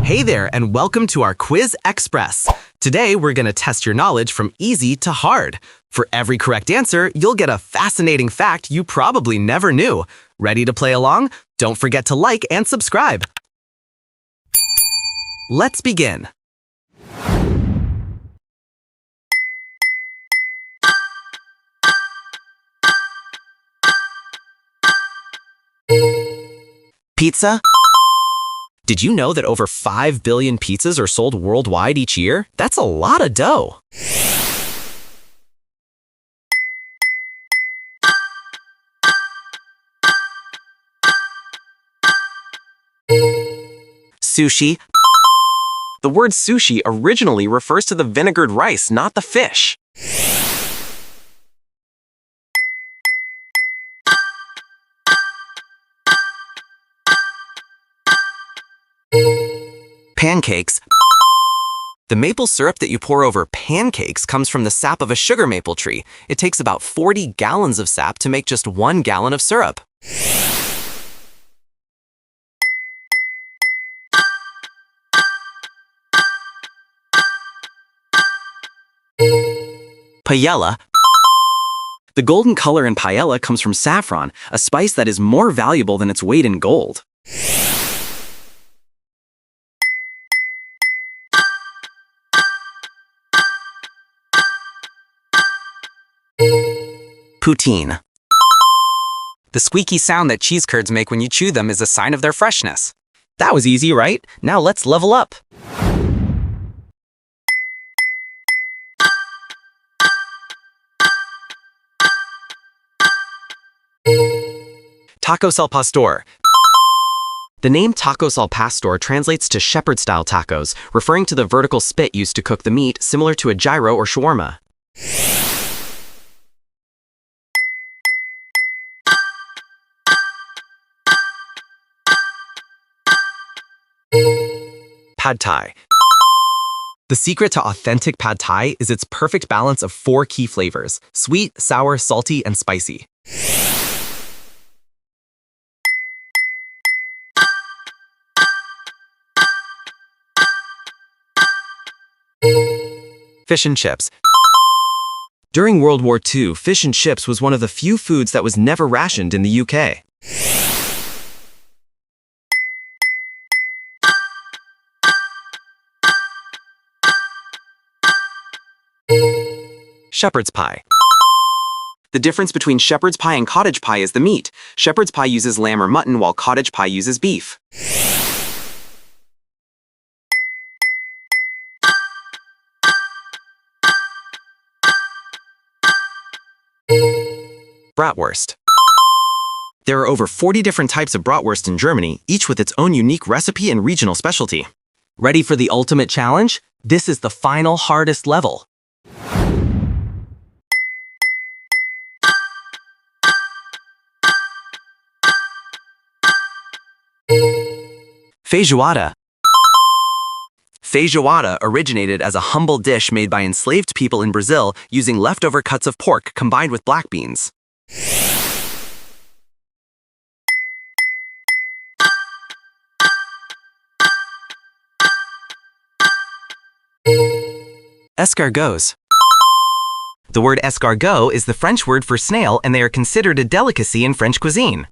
Hey there, and welcome to our Quiz Express. Today, we're going to test your knowledge from easy to hard. For every correct answer, you'll get a fascinating fact you probably never knew. Ready to play along? Don't forget to like and subscribe. Let's begin. Pizza? Did you know that over 5 billion pizzas are sold worldwide each year? That's a lot of dough. Sushi? The word sushi originally refers to the vinegared rice, not the fish. Pancakes. The maple syrup that you pour over pancakes comes from the sap of a sugar maple tree. It takes about 40 gallons of sap to make just 1 gallon of syrup. Paella. The golden color in paella comes from saffron, a spice that is more valuable than its weight in gold. Poutine. The squeaky sound that cheese curds make when you chew them is a sign of their freshness. That was easy, right? Now let's level up. Tacos al pastor. The name tacos al pastor translates to shepherd-style tacos, referring to the vertical spit used to cook the meat, similar to a gyro or shawarma. Pad Thai. The secret to authentic pad Thai is its perfect balance of 4 key flavors: sweet, sour, salty, and spicy. Fish and chips. During World War II, fish and chips was one of the few foods that was never rationed in the UK. Shepherd's pie. The difference between shepherd's pie and cottage pie is the meat. Shepherd's pie uses lamb or mutton, while cottage pie uses beef. Bratwurst. There are over 40 different types of bratwurst in Germany, each with its own unique recipe and regional specialty. Ready for the ultimate challenge? This is the final hardest level. Feijoada. Feijoada originated as a humble dish made by enslaved people in Brazil using leftover cuts of pork combined with black beans. Escargots. The word escargot is the French word for snail, and they are considered a delicacy in French cuisine.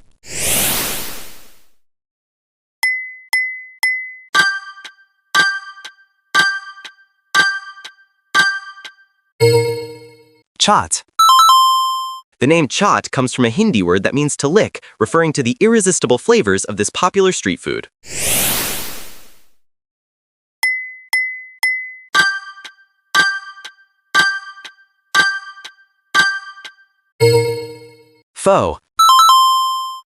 Chaat. The name chaat comes from a Hindi word that means to lick, referring to the irresistible flavors of this popular street food. Pho.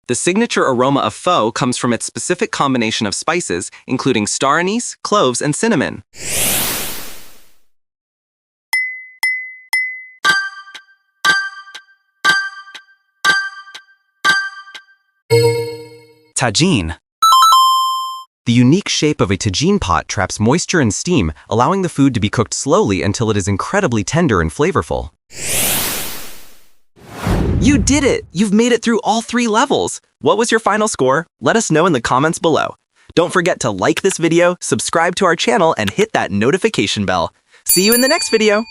The signature aroma of pho comes from its specific combination of spices, including star anise, cloves, and cinnamon. Tagine. The unique shape of a tagine pot traps moisture and steam, allowing the food to be cooked slowly until it is incredibly tender and flavorful. You did it! You've made it through all 3 levels! What was your final score? Let us know in the comments below. Don't forget to like this video, subscribe to our channel, and hit that notification bell. See you in the next video!